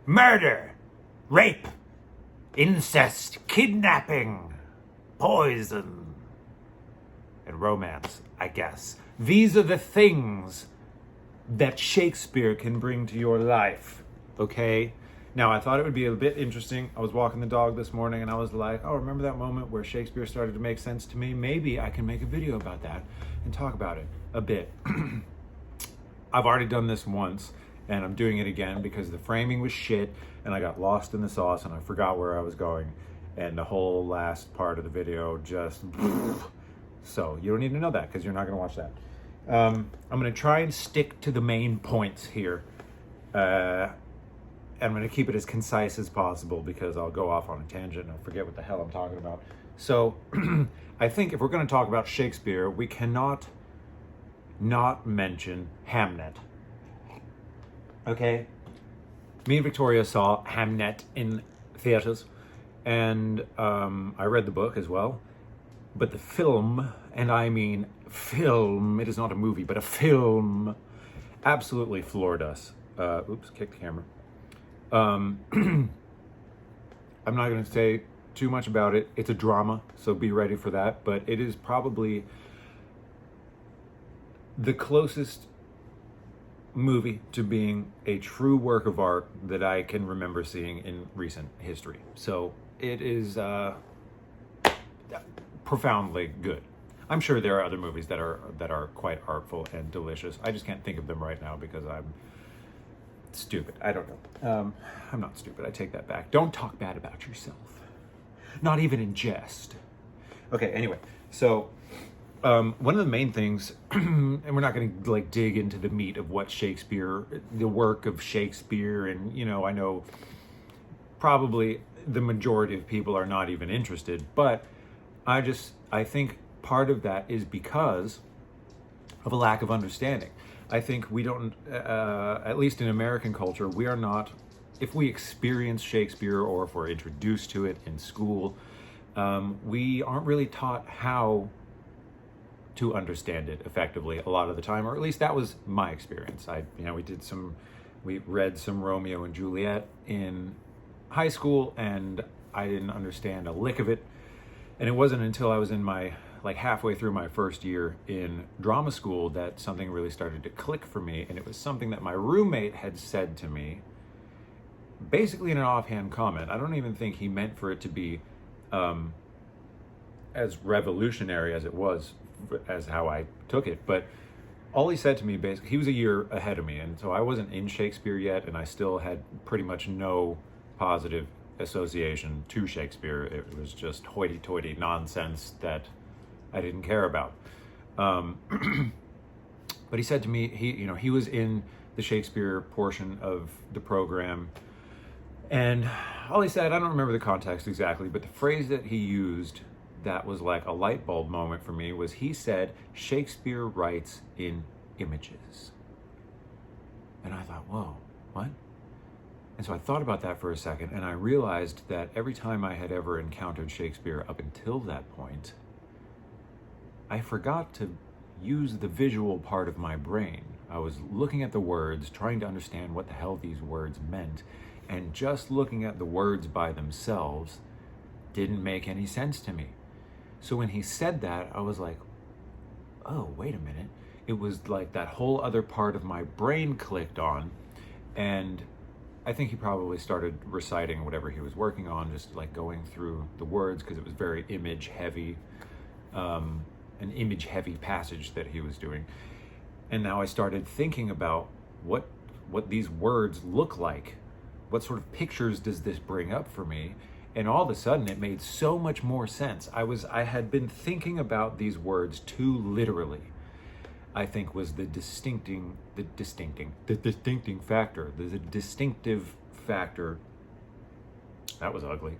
murder, rape, incest, kidnapping, poison, and romance, I guess. These are the things that Shakespeare can bring to your life, okay? Now, I thought it would be a bit interesting. I was walking the dog this morning and I was like, oh, remember that moment where Shakespeare started to make sense to me? Maybe I can make a video about that and talk about it a bit. I've already done this once and I'm doing it again because the framing was shit and I got lost in the sauce and I forgot where I was going. And the whole last part of the video just... So you don't need to know that because you're not going to watch that. I'm going to try and stick to the main points here. I'm going to keep it as concise as possible because I'll go off on a tangent and I'll forget what the hell I'm talking about. So I think if we're going to talk about Shakespeare, we cannot not mention Hamnet. Okay? Me and Victoria saw Hamnet in theaters and I read the book as well. But the film, and I mean film, it is not a movie, but a film, absolutely floored us. Oops, kicked the camera. I'm not going to say too much about it. It's a drama, so be ready for that. But it is probably the closest movie to being a true work of art that I can remember seeing in recent history. So it is... profoundly good. I'm sure there are other movies that are quite artful and delicious. I just can't think of them right now because I'm stupid. I don't know. I'm not stupid. I take that back. Don't talk bad about yourself. Not even in jest. Okay, anyway. So, one of the main things, and we're not going to like dig into the meat of what Shakespeare, the work of Shakespeare, and I know probably the majority of people are not even interested, but I think part of that is because of a lack of understanding. I think we don't, at least in American culture, we are not, if we experience Shakespeare or if we're introduced to it in school, we aren't really taught how to understand it effectively a lot of the time, or at least that was my experience. We read some Romeo and Juliet in high school and I didn't understand a lick of it. And it wasn't until I was in halfway through my first year in drama school that something really started to click for me. And it was something that my roommate had said to me, basically in an offhand comment. I don't even think he meant for it to be as revolutionary as it was, as how I took it. But all he said to me, basically, he was a year ahead of me. And so I wasn't in Shakespeare yet. And I still had pretty much no positive association to Shakespeare. It was just hoity-toity nonsense that I didn't care about. But he said to me, he was in the Shakespeare portion of the program, and all he said, I don't remember the context exactly, but the phrase that he used that was like a light bulb moment for me was he said, Shakespeare writes in images. And I thought, whoa, what? And so I thought about that for a second, and I realized that every time I had ever encountered Shakespeare up until that point, I forgot to use the visual part of my brain. I was looking at the words, trying to understand what the hell these words meant, and just looking at the words by themselves didn't make any sense to me. So when he said that, I was like, oh, wait a minute. It was like that whole other part of my brain clicked on, and I think he probably started reciting whatever he was working on, just like going through the words because it was very image heavy, an image heavy passage that he was doing. And now I started thinking about what these words look like. What sort of pictures does this bring up for me? And all of a sudden it made so much more sense. I had been thinking about these words too literally, I think was the distinctive factor. There's a distinctive factor. That was ugly.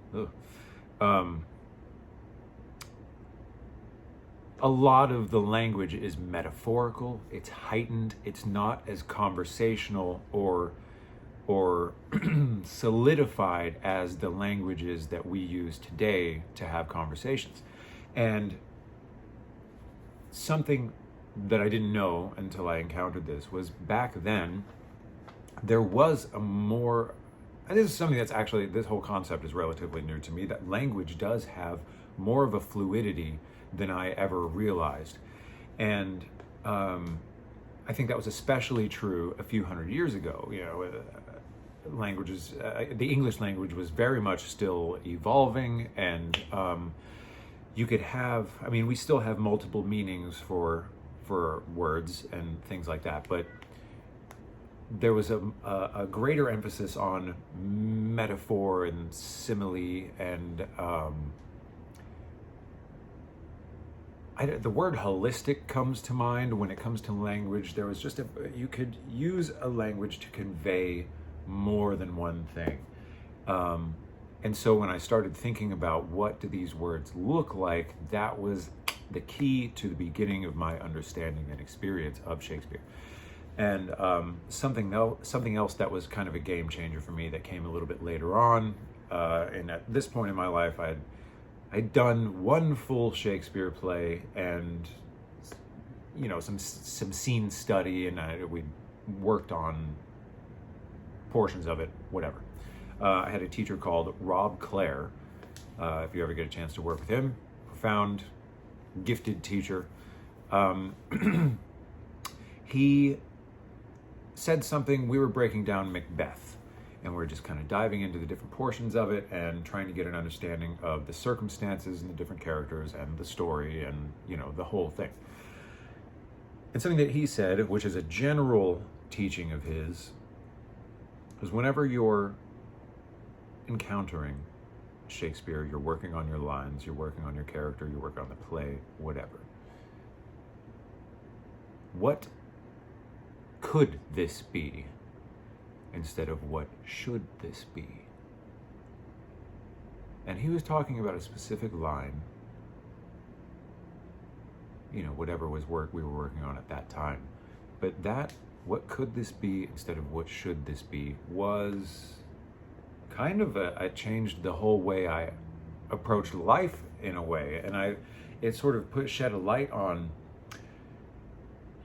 A lot of the language is metaphorical. It's heightened. It's not as conversational or solidified as the languages that we use today to have conversations. And something that I didn't know until I encountered this was back then, there was a more and this is something that's actually, this whole concept is relatively new to me, that language does have more of a fluidity than I ever realized. And I think that was especially true a few hundred years ago. Languages, the English language was very much still evolving, and you could have, I mean, we still have multiple meanings for words and things like that, but there was a greater emphasis on metaphor and simile, and the word holistic comes to mind when it comes to language. There was just you could use a language to convey more than one thing. And so when I started thinking about what do these words look like, that was the key to the beginning of my understanding and experience of Shakespeare. And something else that was kind of a game changer for me that came a little bit later on. And at this point in my life, I'd done one full Shakespeare play and, some scene study, and we worked on portions of it, whatever. I had a teacher called Rob Clare. If you ever get a chance to work with him, profound, gifted teacher. He said something, we were breaking down Macbeth, and we we're just kind of diving into the different portions of it and trying to get an understanding of the circumstances and the different characters and the story and, the whole thing. And something that he said, which is a general teaching of his, is whenever you're encountering Shakespeare, you're working on your lines, you're working on your character, you're working on the play, whatever. What could this be instead of what should this be? And he was talking about a specific line, whatever was work we were working on at that time. But that, what could this be instead of what should this be, was kind of it changed the whole way I approached life in a way. And it sort of shed a light on,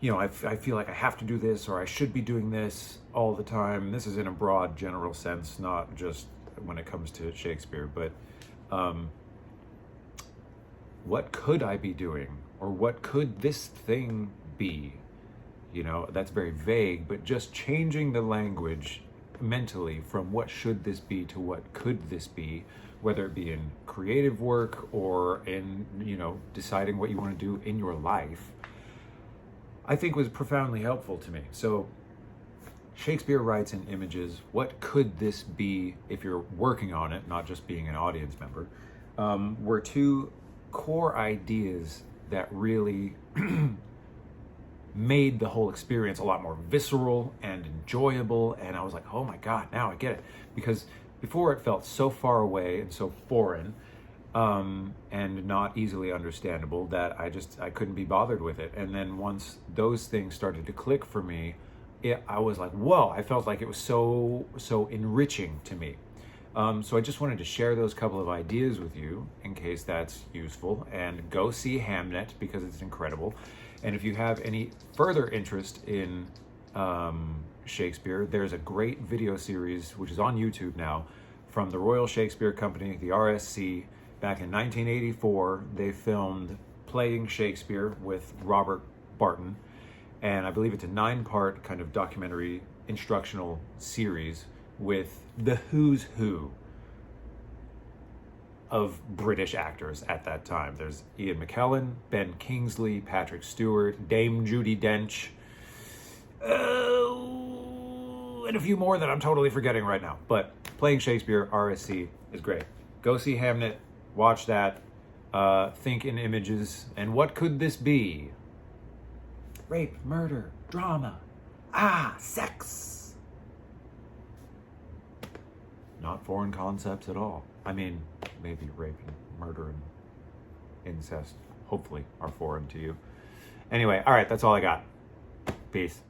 I feel like I have to do this, or I should be doing this all the time. This is in a broad general sense, not just when it comes to Shakespeare, but what could I be doing? Or what could this thing be? That's very vague, but just changing the language mentally from what should this be to what could this be, whether it be in creative work or in, deciding what you want to do in your life, I think was profoundly helpful to me. So Shakespeare writes in images. What could this be if you're working on it, not just being an audience member, were two core ideas that really made the whole experience a lot more visceral and enjoyable. And I was like, oh my God, now I get it. Because before it felt so far away and so foreign, and not easily understandable, that I couldn't be bothered with it. And then once those things started to click for me, I was like, whoa, I felt like it was so enriching to me. So I just wanted to share those couple of ideas with you in case that's useful. And go see Hamnet because it's incredible. And if you have any further interest in Shakespeare, there's a great video series which is on YouTube now from the Royal Shakespeare Company, the RSC. Back in 1984, they filmed Playing Shakespeare with Robert Barton, and I believe it's a 9-part kind of documentary instructional series with the who's who of British actors at that time. There's Ian McKellen, Ben Kingsley, Patrick Stewart, Dame Judi Dench, and a few more that I'm totally forgetting right now. But Playing Shakespeare, RSC, is great. Go see Hamnet, watch that, think in images, and what could this be? Rape, murder, drama, sex. Not foreign concepts at all. I mean, maybe rape and murder and incest, hopefully, are foreign to you. Anyway, all right, that's all I got. Peace.